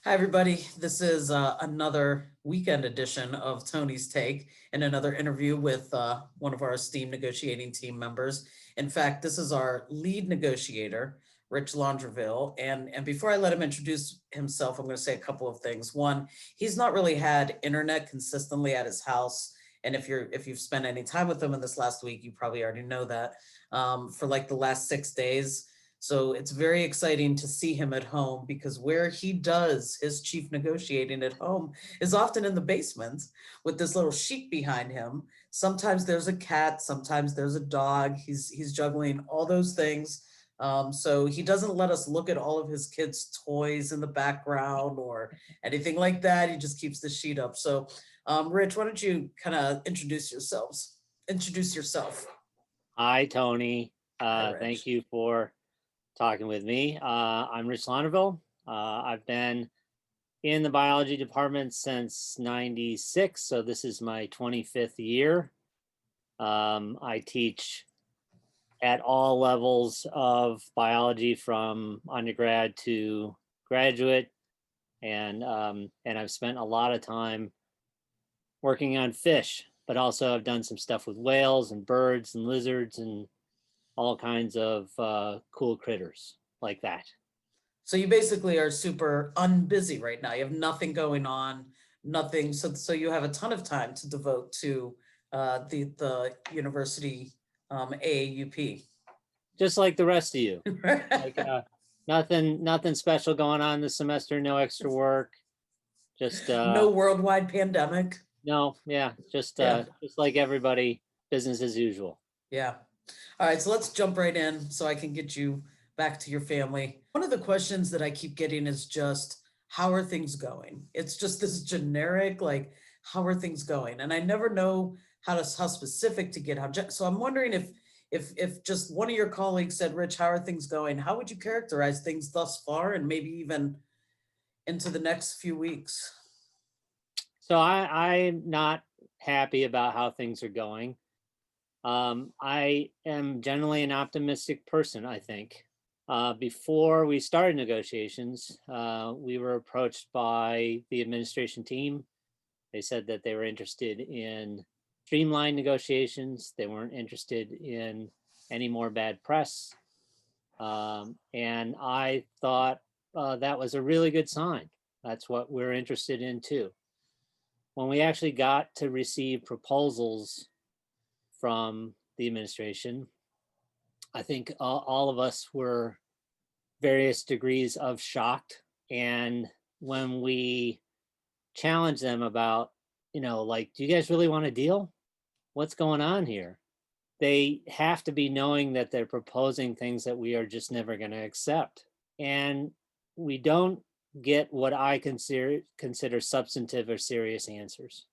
Hi, everybody. This is another weekend edition of Tony's Take and another interview with one of our esteemed negotiating team members. In fact, this is our lead negotiator, Rich Londraville. And before I let him introduce himself, I'm going to say a couple of things. One, he's not really had internet consistently at his house. And if you've spent any time with him in this last week, you probably already know that for like the last 6 days. So it's very exciting to see him at home because where he does his chief negotiating at home is often in the basement with this little sheet behind him. Sometimes there's a cat, sometimes there's a dog. He's juggling all those things. So he doesn't let us look at all of his kids' toys in the background or anything like that. He just keeps the sheet up. So, Rich, why don't you kind of introduce yourselves? Introduce yourself. Hi, Tony. Hi, Thank Rich. you for talking with me. I'm Rich Londraville. I've been in the biology department since '96, so this is my 25th year. I teach at all levels of biology from undergrad to graduate, and I've spent a lot of time working on fish, but also I've done some stuff with whales and birds and lizards and all kinds of cool critters like that. So you basically are super unbusy right now. You have nothing going on, nothing. So you have a ton of time to devote to the university AAUP. Just like the rest of you. Like nothing special going on this semester, no extra work. Just No worldwide pandemic. no, yeah, Yeah, just like everybody, business as usual. yeah. All right, so let's jump right in so I can get you back to your family. One of the questions that I keep getting is just, how are things going? It's just this generic, like, how are things going? And I never know how specific to get. So I'm wondering if just one of your colleagues said, Rich, how are things going? How would you characterize things thus far and maybe even into the next few weeks? So I'm not happy about how things are going. I am generally an optimistic person, I think. Before we started negotiations, we were approached by the administration team. They said that they were interested in streamlined negotiations. They weren't interested in any more bad press. And I thought that was a really good sign. That's what we're interested in too. When we actually got to receive proposals from the administration, I think all of us were various degrees of shocked. And when we challenged them about, like, do you guys really want a deal? What's going on here? They have to be knowing that they're proposing things that we are just never going to accept. And we don't get what I consider substantive or serious answers.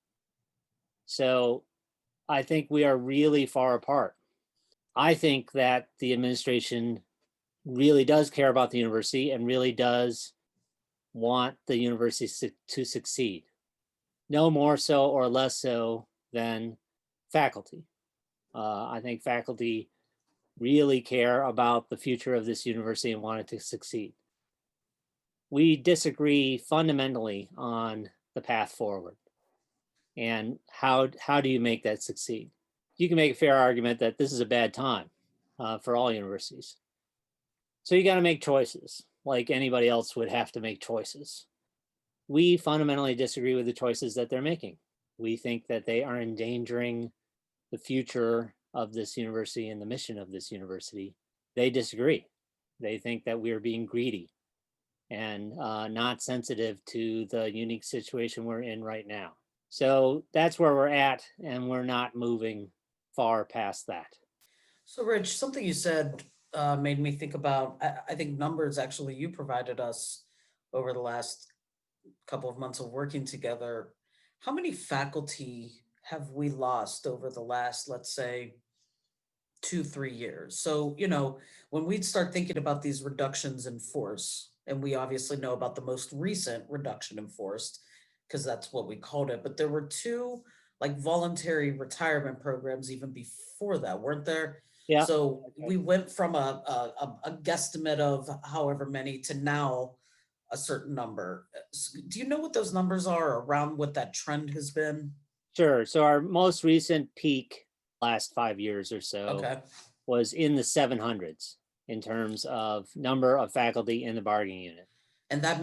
So I think we are really far apart. I think that the administration really does care about the university and really does want the university to succeed. No more so or less so than faculty. I think faculty really care about the future of this university and want it to succeed. We disagree fundamentally on the path forward and how do you make that succeed. You can make a fair argument that this is a bad time for all universities. So you got to make choices like anybody else would have to make choices. We fundamentally disagree with the choices that they're making. We think that they are endangering the future of this university and the mission of this university. They disagree. They think that we are being greedy and not sensitive to the unique situation we're in right now. So that's where we're at, and we're not moving far past that. So, Rich, something you said made me think about, I think numbers actually you provided us over the last couple of months of working together. How many faculty have we lost over the last, let's say, 2, 3 years? So, when we'd start thinking about these reductions in force, and we obviously know about the most recent reduction in force, because that's what we called it, but there were two like voluntary retirement programs even before that, weren't there? Yeah. So we went from a guesstimate of however many to now a certain number. Do you know what those numbers are around what that trend has been? Sure. So our most recent peak last 5 years or so Okay. was in the 700s in terms of number of faculty in the bargaining unit, And right?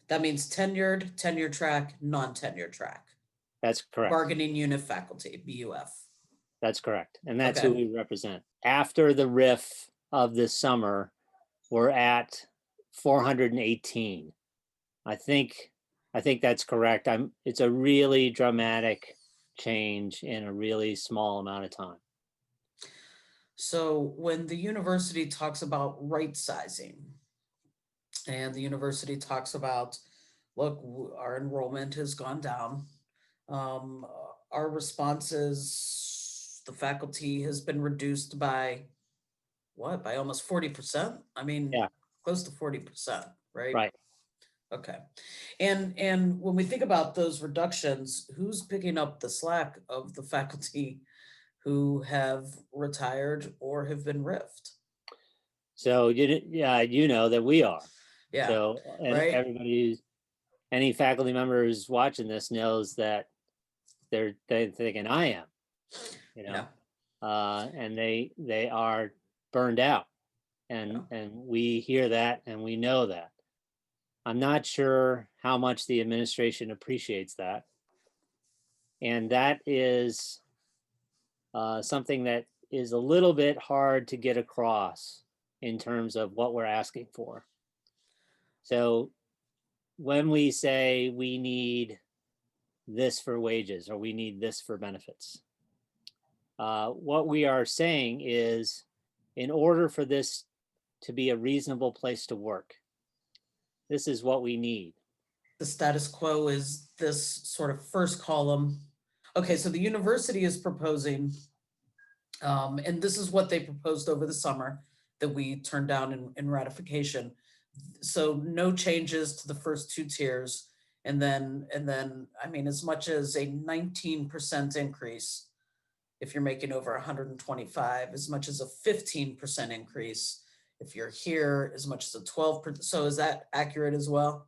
that means tenured, tenure track, non-tenure track, That's correct. bargaining unit faculty, BUF. That's correct. And that's who Okay. we represent. After the RIF of this summer, we're at 418. I think that's correct. It's a really dramatic change in a really small amount of time. So when the university talks about right sizing, and the university talks about, look, our enrollment has gone down. Um, our response is the faculty has been reduced by what? By almost 40%? I mean, Yeah, close to 40%, right? right. Okay. And when we think about those reductions, who's picking up the slack of the faculty who have retired or have been riffed? So you know that we are. Yeah, So and right? everybody, any faculty members watching this knows that they're thinking I am, you Yeah, know, and they are burned out, yeah. and we hear that and we know that. I'm not sure how much the administration appreciates that, and that is something that is a little bit hard to get across in terms of what we're asking for. So when we say we need this for wages or we need this for benefits, what we are saying is, in order for this to be a reasonable place to work, this is what we need. The status quo is this sort of first column. Okay, so the university is proposing, and this is what they proposed over the summer that we turned down in ratification. So no changes to the first two tiers, and then I mean, as much as a 19% increase if you're making over 125, as much as a 15% increase if you're here, as much as a 12%. So is that accurate as well?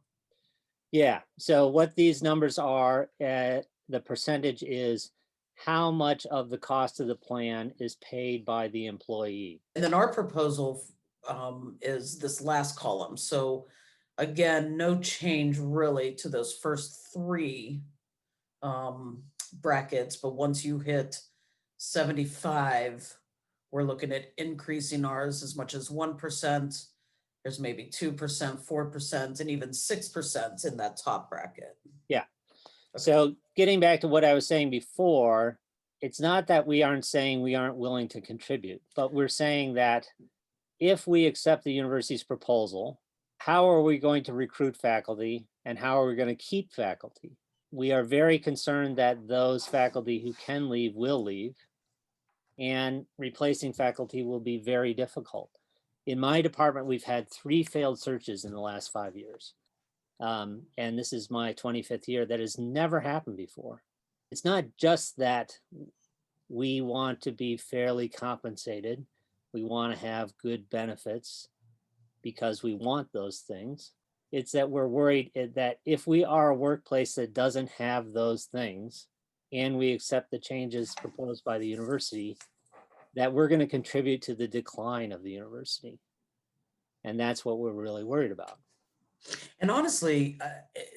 Yeah. So what these numbers are, the percentage is how much of the cost of the plan is paid by the employee. And then our proposal is this last column. So again, no change really to those first three brackets, but once you hit 75, we're looking at increasing ours as much as 1%. There's maybe 2%, 4%, and even 6% in that top bracket. Yeah. Okay. So getting back to what I was saying before, it's not that we aren't saying we aren't willing to contribute, but we're saying that if we accept the university's proposal, how are we going to recruit faculty and how are we going to keep faculty? We are very concerned that those faculty who can leave will leave, and replacing faculty will be very difficult. In my department, we've had 3 failed searches in the last 5 years. And this is my 25th year. That has never happened before. It's not just that we want to be fairly compensated. We want to have good benefits because we want those things. It's that we're worried that if we are a workplace that doesn't have those things and we accept the changes proposed by the university, that we're going to contribute to the decline of the university. And that's what we're really worried about. And honestly,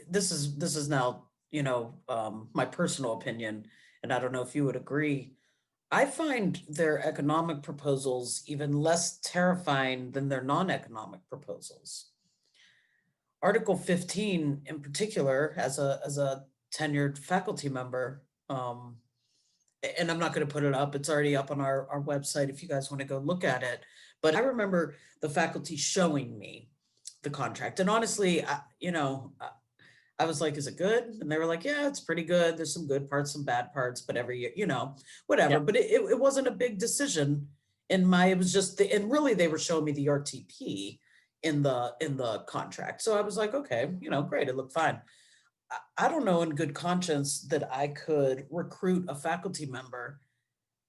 this is now, my personal opinion, and I don't know if you would agree. I find their economic proposals even less terrifying than their non-economic proposals. Article 15 in particular, as a tenured faculty member, and I'm not going to put it up, it's already up on our website if you guys want to go look at it. But I remember the faculty showing me the contract. And honestly, I was like, is it good? And they were like, yeah, it's pretty good. There's some good parts, some bad parts, but every year, whatever. Yeah. But it wasn't a big decision it was just and really they were showing me the RTP in the contract. So I was like, okay, great. It looked fine. I don't know in good conscience that I could recruit a faculty member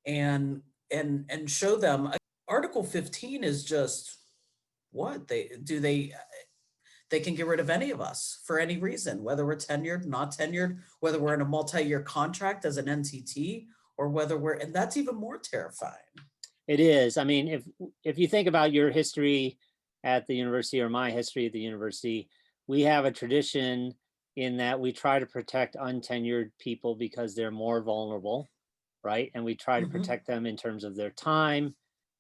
and show them. Article 15 is just what they they can get rid of any of us for any reason, whether we're tenured, not tenured, whether we're in a multi-year contract as an NTT, or whether we're, and that's even more terrifying. It is. I mean, if you think about your history at the university or my history at the university, we have a tradition in that we try to protect untenured people because they're more vulnerable, right? And we try to Mhm. protect them in terms of their time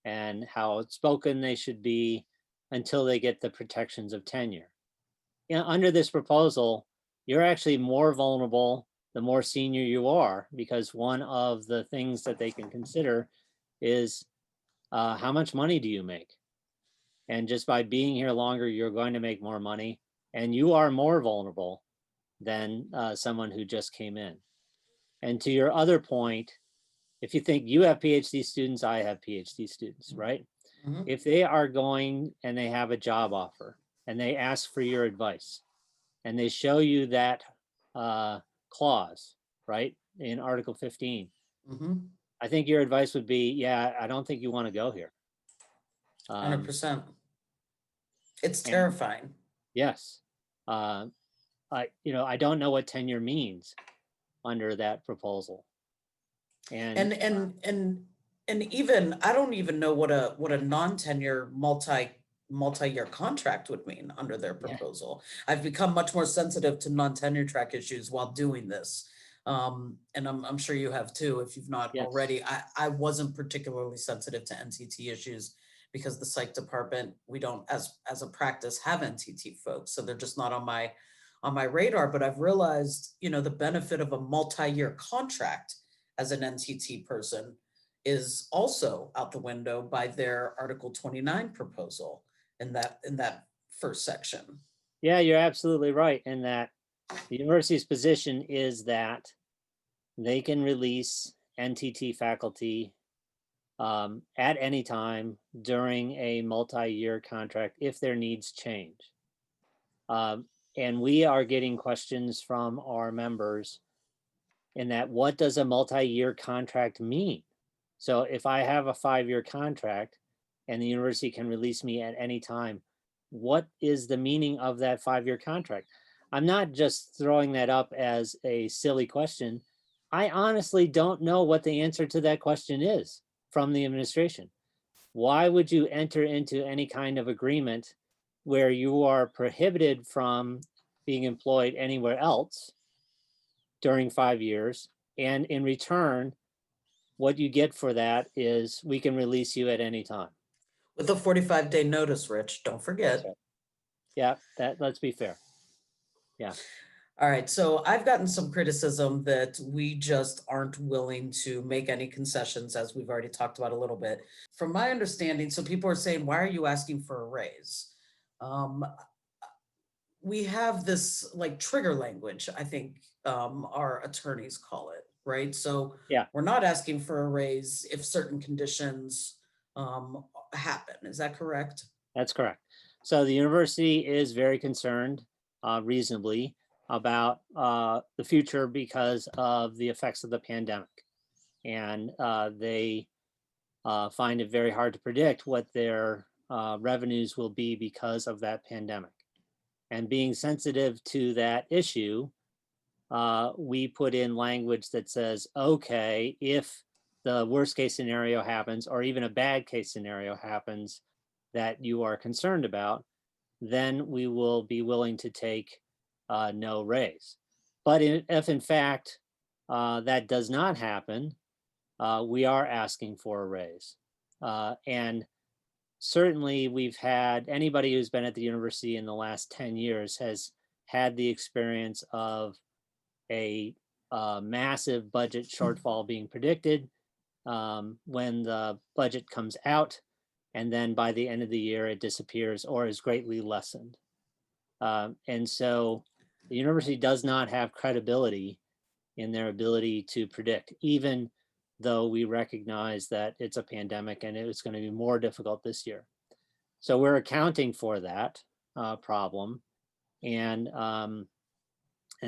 and how outspoken they should be until they get the protections of tenure. Under this proposal, you're actually more vulnerable the more senior you are, because one of the things that they can consider is how much money do you make? And just by being here longer, you're going to make more money, and you are more vulnerable than someone who just came in. And to your other point, if you think you have PhD students, I have PhD students, right? Mhm. If they are going and they have a job offer and they ask for your advice and they show you that clause, right, in Article 15, Mhm. I think your advice would be, yeah, I don't think you want to go here. 100%. It's And terrifying. yes, I don't know what tenure means under that proposal. And And even I don't even know what a non-tenure multi-year contract would mean under their yeah, proposal. I've become much more sensitive to non-tenure track issues while doing this. And I'm sure you have too, if you've not yes, already. I wasn't particularly sensitive to NTT issues because the psych department, we don't as a practice have NTT folks, so they're just not on my radar. But I've realized, the benefit of a multi-year contract as an NTT person is also out the window by their Article 29 proposal in that first section. yeah, you're absolutely right in that the university's position is that they can release NTT faculty at any time during a multi-year contract if their needs change. Um, and we are getting questions from our members in that, what does a multi-year contract mean? So if I have a 5-year contract and the university can release me at any time, what is the meaning of that 5-year contract? I'm not just throwing that up as a silly question. I honestly don't know what the answer to that question is from the administration. Why would you enter into any kind of agreement where you are prohibited from being employed anywhere else during 5 years? And in return, what you get for that is we can release you at any time. With a 45-day notice, Rich, don't That's forget. right. Yeah, let's be fair. Yeah. All right, so I've gotten some criticism that we just aren't willing to make any concessions, as we've already talked about a little bit. From my understanding, so people are saying, why are you asking for a raise? Um, we have this like trigger language, I think our attorneys call it, right? So Yeah, we're not asking for a raise if certain conditions happen. Is that correct? that's correct. So the university is very concerned, reasonably, about the future because of the effects of the pandemic. And they find it very hard to predict what their revenues will be because of that pandemic. And being sensitive to that issue, we put in language that says, okay, if the worst case scenario happens, or even a bad case scenario happens that you are concerned about, then we will be willing to take no raise. But if in fact that does not happen, we are asking for a raise. And certainly we've had, anybody who's been at the university in the last 10 years has had the experience of a massive budget shortfall being predicted when the budget comes out, and then by the end of the year it disappears or is greatly lessened. And so the university does not have credibility in their ability to predict, even though we recognize that it's a pandemic and it's going to be more difficult this year. So we're accounting for that problem and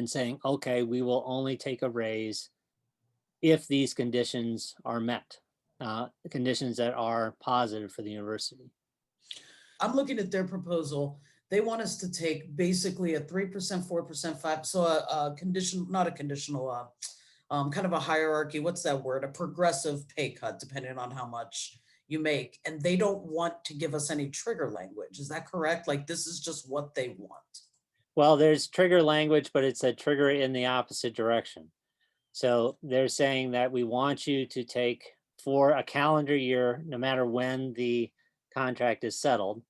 saying, okay, we will only take a raise if these conditions are met, conditions that are positive for the university. I'm looking at their proposal. they want us to take basically a 3%, 4%, 5, so a condition, not a conditional, kind of a hierarchy, what's that word? A progressive pay cut, depending on how much you make. And they don't want to give us any trigger language. Is that correct? Like, this is just what they want. Well, there's trigger language, but it's a trigger in the opposite direction. So they're saying that we want you to take for a calendar year, no matter when the contract is settled,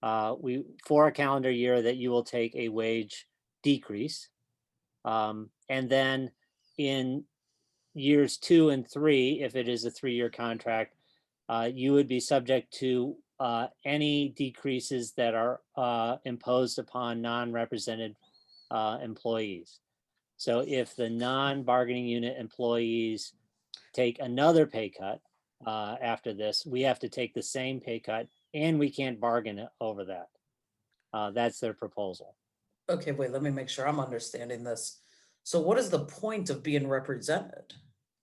for a calendar year that you will take a wage decrease. And then in years 2 and 3, if it is a 3-year contract, you would be subject to any decreases that are imposed upon non-represented employees. So if the non-bargaining unit employees take another pay cut after this, we have to take the same pay cut, and we can't bargain over that. That's their proposal. Okay, wait, let me make sure I'm understanding this. So what is the point of being represented?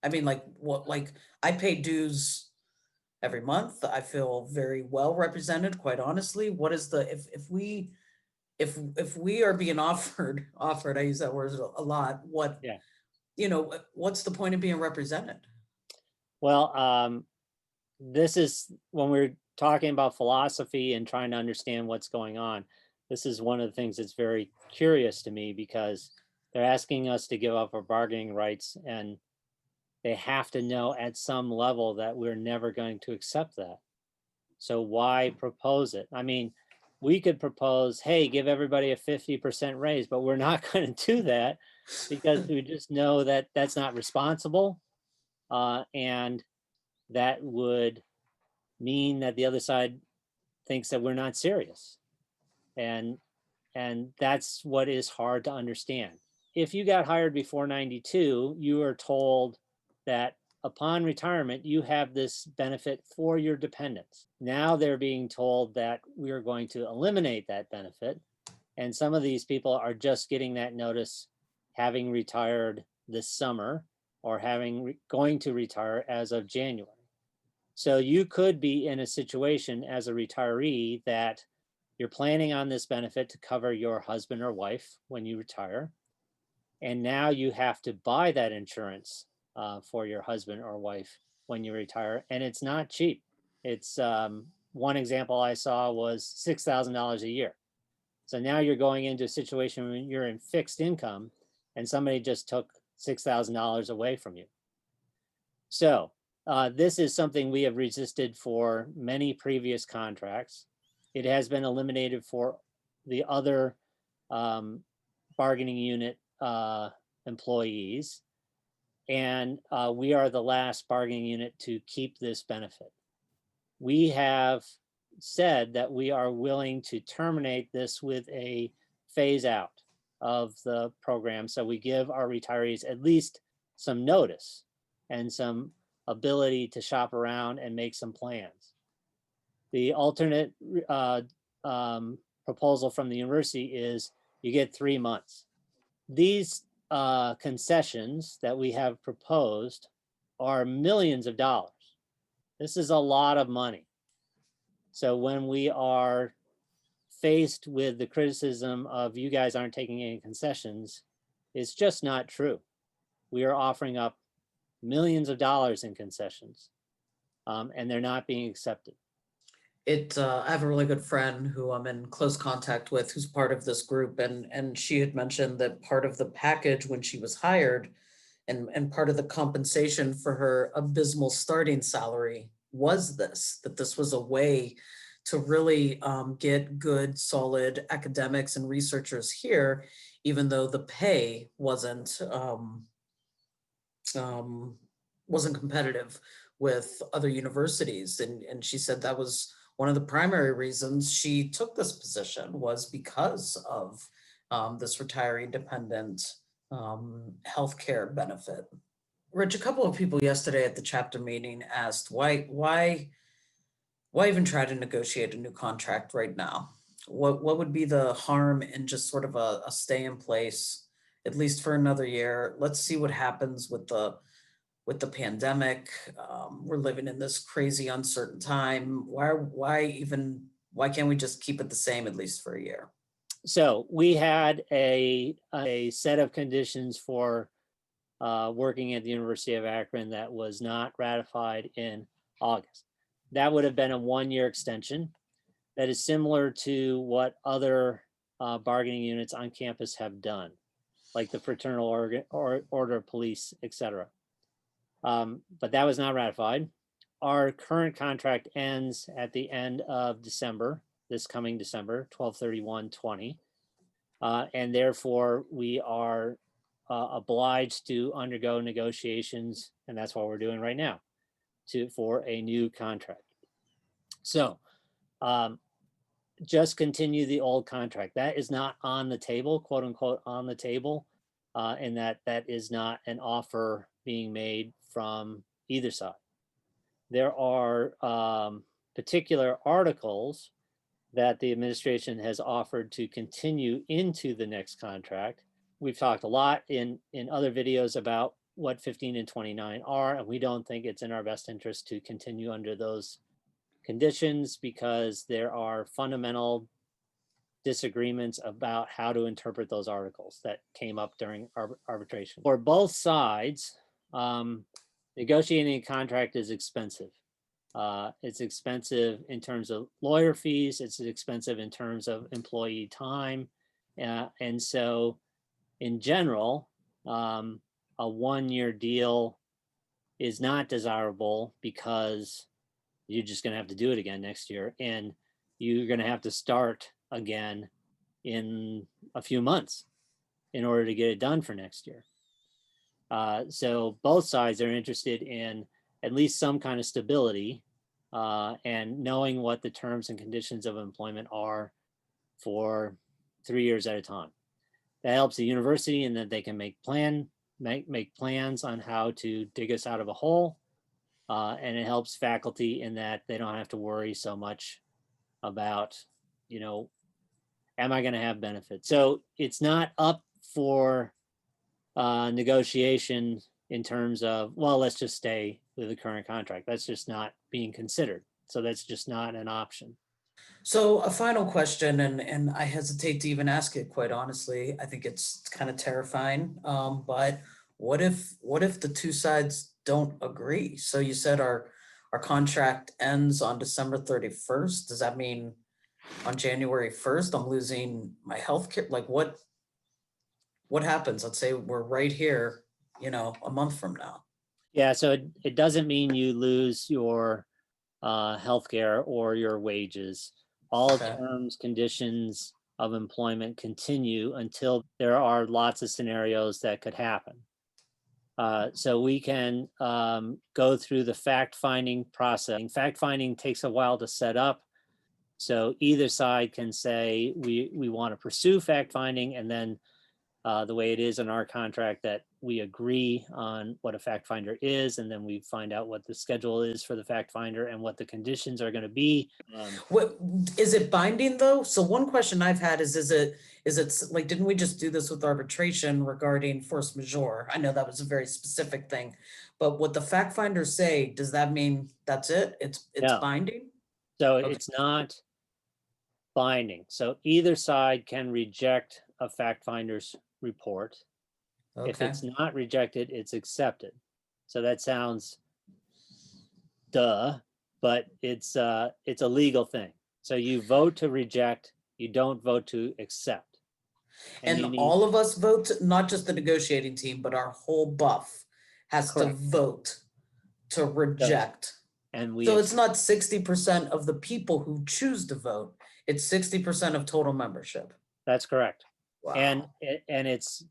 I mean, like, what, like, I pay dues every month. I feel very well represented, quite honestly. What is the, if we are being offered, I use that word a lot, what, Yeah. what's the point of being represented? Well, this is when we're talking about philosophy and trying to understand what's going on. This is one of the things that's very curious to me, because they're asking us to give up our bargaining rights, and they have to know at some level that we're never going to accept that. So why propose it? I mean, we could propose, hey, give everybody a 50% raise, but we're not going to do that, because we just know that that's not responsible. And that would mean that the other side thinks that we're not serious. And that's what is hard to understand. If you got hired before 92, you are told that upon retirement, you have this benefit for your dependents. Now they're being told that we are going to eliminate that benefit. And some of these people are just getting that notice, having retired this summer, or going to retire as of January. So you could be in a situation as a retiree that you're planning on this benefit to cover your husband or wife when you retire. And now you have to buy that insurance for your husband or wife when you retire. And it's not cheap. It's one example I saw was $6,000 a year. So now you're going into a situation when you're in fixed income and somebody just took $6,000 away from you. So this is something we have resisted for many previous contracts. It has been eliminated for the other bargaining unit employees. And we are the last bargaining unit to keep this benefit. We have said that we are willing to terminate this with a phase out of the program. So we give our retirees at least some notice and some ability to shop around and make some plans. The alternate proposal from the university is you get 3 months. These concessions that we have proposed are millions of dollars. This is a lot of money. So when we are faced with the criticism of you guys aren't taking any concessions, it's just not true. We are offering up millions of dollars in concessions, and they're not being accepted. I have a really good friend who I'm in close contact with, who's part of this group, and she had mentioned that part of the package when she was hired, and part of the compensation for her abysmal starting salary was that this was a way to really get good, solid academics and researchers here, even though the pay wasn't competitive with other universities. And she said that was one of the primary reasons she took this position, was because of this retiree dependent healthcare benefit. Rich, a couple of people yesterday at the chapter meeting asked why even try to negotiate a new contract right now? What would be the harm in just sort of a stay in place, at least for another year? Let's see what happens with the pandemic. We're living in this crazy uncertain time. Why even Why can't we just keep it the same at least for a year? So we had a set of conditions for working at the University of Akron that was not ratified in August. That would have been a 1-year extension. That is similar to what other bargaining units on campus have done, like the Fraternal Order of Police, etc. But that was not ratified. Our current contract ends at the end of December, this coming December, 12/31/20. And therefore, we are obliged to undergo negotiations, and that's what we're doing right now, for a new contract. So just continue the old contract. That is not on the table, quote unquote, on the table, and that is not an offer being made from either side. There are particular articles that the administration has offered to continue into the next contract. We've talked a lot in other videos about what 15 and 29 are, and we don't think it's in our best interest to continue under those conditions because there are fundamental disagreements about how to interpret those articles that came up during arbitration. For both sides, negotiating a contract is expensive. It's expensive in terms of lawyer fees. It's expensive in terms of employee time. And so in general, a 1-year deal is not desirable because you're just going to have to do it again next year. And you're going to have to start again in a few months in order to get it done for next year. So both sides are interested in at least some kind of stability and knowing what the terms and conditions of employment are for 3 years at a time. That helps the university in that they can make plans on how to dig us out of a hole. And it helps faculty in that they don't have to worry so much about, am I going to have benefits? So it's not up for negotiation in terms of, well, let's just stay with the current contract. That's just not being considered. So that's just not an option. So a final question, and I hesitate to even ask it, quite honestly. I think it's kind of terrifying. But what if the two sides don't agree? So you said our contract ends on December 31st. Does that mean on January 1st I'm losing my health care? Like what happens? Let's say we're right here, a month from now. Yeah, so it doesn't mean you lose your healthcare or your wages. All Okay. terms, conditions of employment continue until there are lots of scenarios that could happen. So we can go through the fact-finding process. Fact-finding takes a while to set up. So either side can say, we want to pursue fact-finding, and then the way it is in our contract that we agree on what a fact finder is, and then we find out what the schedule is for the fact finder and what the conditions are going to be. What is it binding though? So one question I've had is it like, didn't we just do this with arbitration regarding force majeure? I know that was a very specific thing, but what the fact finders say, does that mean that's it? It's No. binding? So Okay. it's not binding. So either side can reject a fact finder's report. Okay. If it's not rejected, it's accepted. So that sounds duh, but it's a legal thing. So you vote to reject, you don't vote to accept. And all of us vote, not just the negotiating team, but our whole buff has Correct. to vote to reject. And so it's not 60% of the people who choose to vote, it's 60% of total membership. That's correct. Wow. And it's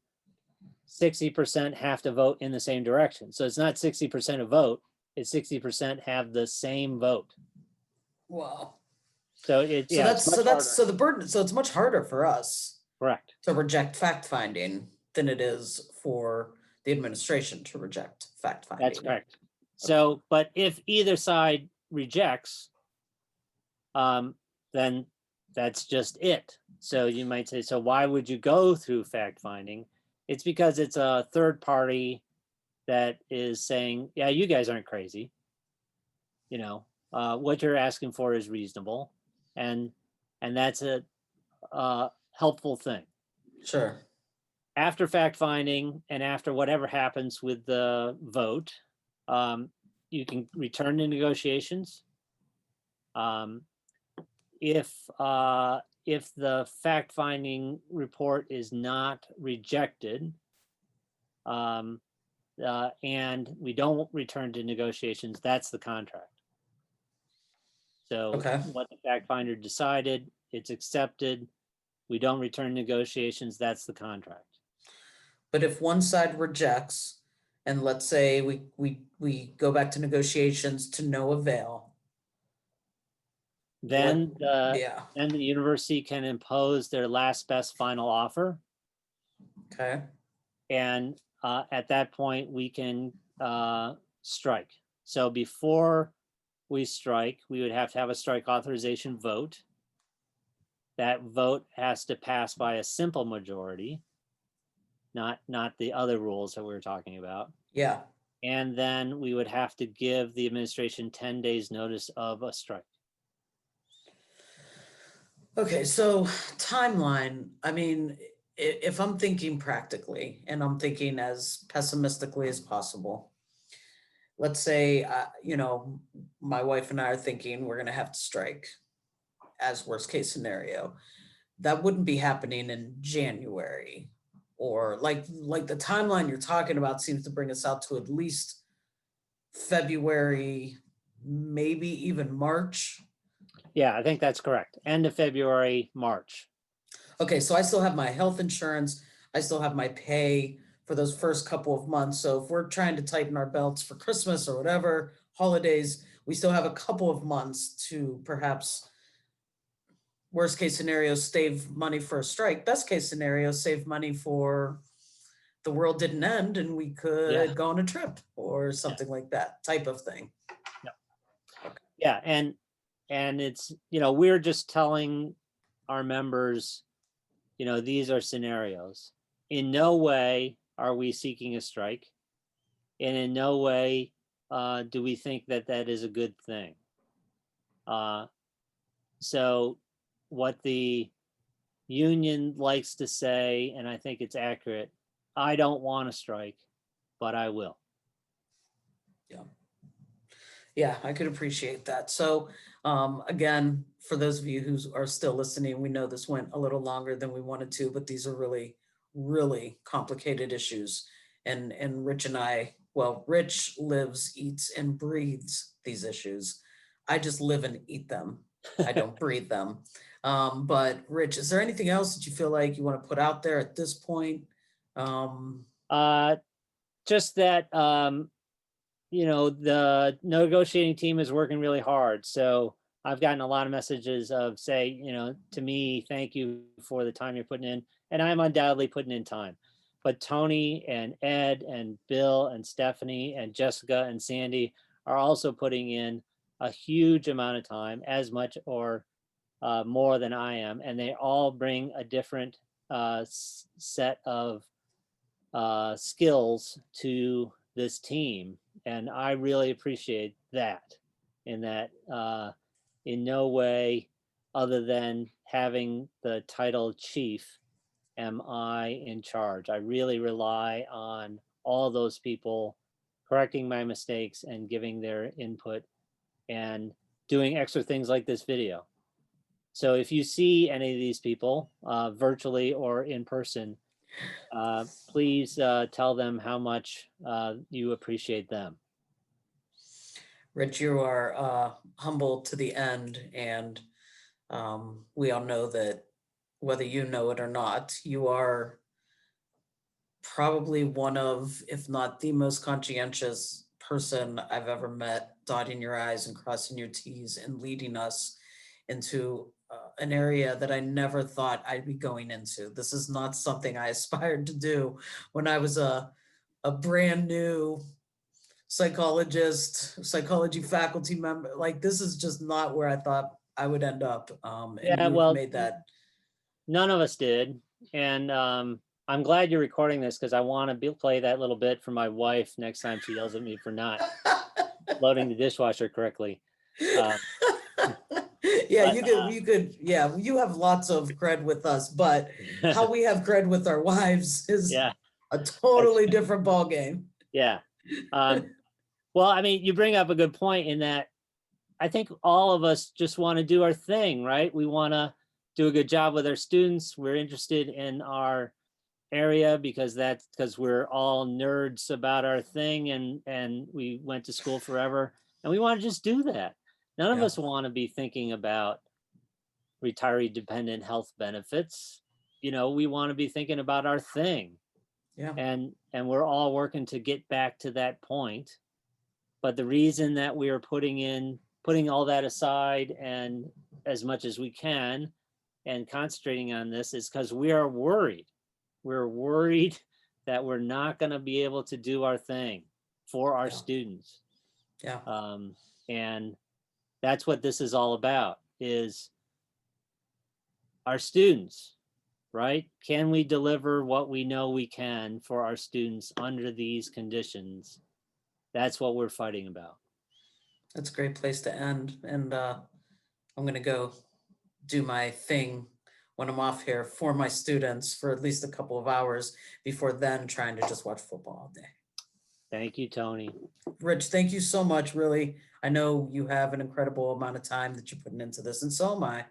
60% have to vote in the same direction. So it's not 60% of vote, it's 60% have the same vote. Wow. So the burden. So it's much harder for us. Correct. To reject fact finding than it is for the administration to reject fact finding. That's correct. So, but if either side rejects, then that's just it. So you might say, so why would you go through fact finding? It's because it's a third party that is saying, yeah, you guys aren't crazy. What you're asking for is reasonable. and that's a helpful thing. Sure. After fact finding and after whatever happens with the vote, you can return to negotiations. Um, if the fact finding report is not rejected, um, and we don't return to negotiations, that's the contract. So Okay. what the fact finder decided, it's accepted. We don't return negotiations, that's the contract. But if one side rejects, and let's say we go back to negotiations to no avail, what, yeah, Then the university can impose their last best final offer. okay, And at that point, we can strike. So before we strike, we would have to have a strike authorization vote. That vote has to pass by a simple majority, not the other rules that we were talking about. yeah. And then we would have to give the administration 10 days notice of a strike. Okay, so timeline, I mean, if I'm thinking practically and I'm thinking as pessimistically as possible, let's say, my wife and I are thinking we're going to have to strike as worst case scenario. That wouldn't be happening in January, or like the timeline you're talking about seems to bring us out to at least February, maybe even March. Yeah, I think that's correct. End of February, March. Okay, so I still have my health insurance, I still have my pay for those first couple of months. So if we're trying to tighten our belts for Christmas or whatever, holidays, we still have a couple of months to perhaps, worst case scenario, save money for a strike. Best case scenario, save money for the world didn't end and we Yeah. could go on a trip or something like that type of thing. Yeah, and it's, we're just telling our members, these are scenarios. In no way are we seeking a strike, and in no way do we think that that is a good thing. So what the union likes to say, and I think it's accurate, I don't want to strike, but I will. Yeah. Yeah, I could appreciate that. So, again, for those of you who are still listening, we know this went a little longer than we wanted to, but these are really, really complicated issues. And Rich and I, well, Rich lives, eats, and breathes these issues. I just live and eat them. I don't breathe them. But Rich, is there anything else that you feel like you want to put out there at this point? Just that the negotiating team is working really hard. So I've gotten a lot of messages of say, to me, thank you for the time you're putting in. And I'm undoubtedly putting in time. But Toni and Ed and Bill and Stephanie and Jessica and Sandy are also putting in a huge amount of time, as much or more than I am. And they all bring a different set of skills to this team, and I really appreciate that. In that, in no way, other than having the title chief, am I in charge. I really rely on all those people correcting my mistakes and giving their input and doing extra things like this video. So if you see any of these people virtually or in person, please tell them how much you appreciate them. Rich, you are humble to the end, and we all know that whether you know it or not, you are probably one of, if not the most conscientious person I've ever met, dotting your I's and crossing your T's and leading us into an area that I never thought I'd be going into. This is not something I aspired to do when I was a brand new psychology faculty member. Like, this is just not where I thought I would end up. And Yeah, you've well, made that. none of us did. And I'm glad you're recording this because I want to play that little bit for my wife next time she yells at me for not loading the dishwasher correctly. Yeah, But, you could, yeah, you have lots of cred with us, but how we have cred with our wives is yeah, a that's, totally different ballgame. yeah. Um, well, I mean, you bring up a good point in that I think all of us just want to do our thing, right? We want to do a good job with our students. We're interested in our area because we're all nerds about our thing, and we went to school forever, and we want to just do that. None of Yeah, us want to be thinking about retiree dependent health benefits. We want to be thinking about our thing, yeah, and we're all working to get back to that point. But the reason that we are putting all that aside and as much as we can and concentrating on this is because we are worried. We're worried that we're not going to be able to do our thing for our yeah, students. yeah, And that's what this is all about, is our students, right? Can we deliver what we know we can for our students under these conditions? That's what we're fighting about. that's a great place to end. And I'm gonna go do my thing when I'm off here for my students for at least a couple of hours before then trying to just watch football all day. Thank you, Tony. Rich, thank you so much, really. I know you have an incredible amount of time that you're putting into this, and so am I.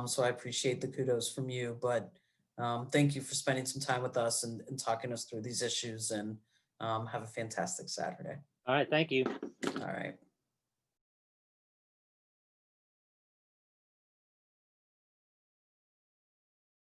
So I appreciate the kudos from you, but thank you for spending some time with us and talking us through these issues, and have a fantastic Saturday. All right, thank you. All right.